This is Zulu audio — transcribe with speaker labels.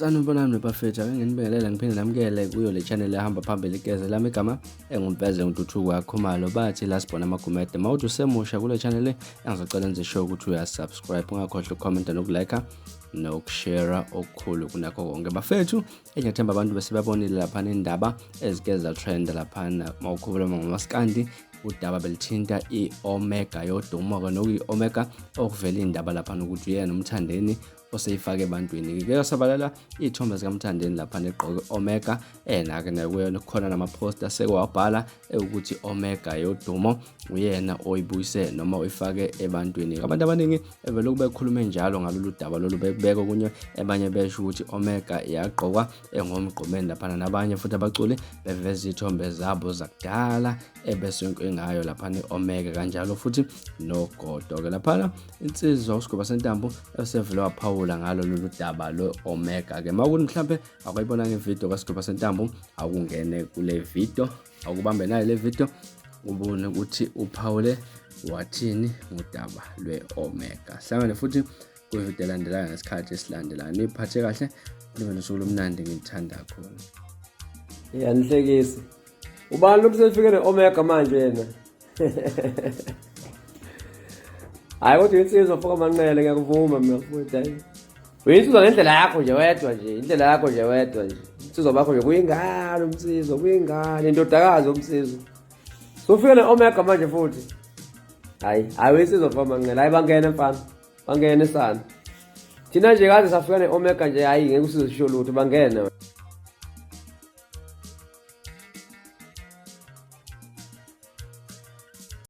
Speaker 1: Sanibonani bafethu, ake nginibingelela ngiphinde namukele kuyo le channel ehamba phambili igeze lami igama engumpeze ngintuthuko yakhumalo bathi la sibona amagumede mawuthi usemusha kule channel engizocela enze sure ukuthi uyasubscribe ungakhohlwa ucomment nokulike nokushare okukhulu kunakho konke bafethu. Engiyathemba abantu bese babonile lapha indaba ezigeza trend lapha mawukhuluma ngomaskandi udaba belithinta i-Omega Yodumo nokuyi Omega okuvela indaba lapha ukuthi uyena umthandeni oseyifake ebantwini ke yasabalala ithombe zikamthandeni lapha negqoke Omega nake nakuyona khona nama poster sekwabhala ukuthi Omega Yodumo uyena oyibuyise noma oyifake ebantwini. Abantu abaningi evele kube khulume njalo ngalolu daba lolu bekubeka kunye abanye besho ukuthi Omega yagqoka engomgqomeni lapha nabanye futhi abaculi beveza ithombe zabo zakudala ebesonke ngayo lapha Omega kanjalo futhi nogodo ke lapha insizwa Usgwebosentambo esevele uphawula ngalo lolu daba lo Omega ke mawukuthi mhlambe akuyibona ngevideo kaSgwebosentambo akungene kule video akubambe nayo le video ubone ukuthi uphawule wathini ngudaba lwe-Omega. Hlangane futhi kwivideo elandelayo ngesikhathi esilandelayo. Niphathe kahle nibe nosuku lomnandi ngithanda khona.
Speaker 2: Nihlekisi. Ubani lo sefike ne-Omega manje yena? Hayi kodwa insizwa ufaka amanqele ngiyakuvuma mina futhi hayi. Uyisizwa ngendlela yakho nje wedwa nje, indlela yakho nje wedwa nje. Insizwa bakho nje kuyingane umsizwa, kuyingane indodakazi umsizwa. Sofika ne-Omega manje futhi. Hayi uyisizwa ufaka amanqele, hayi bangene mfana. Bangene sana. Thina nje kaze safika ne-Omega nje hayi ngeke usizwe sho lutho bangene.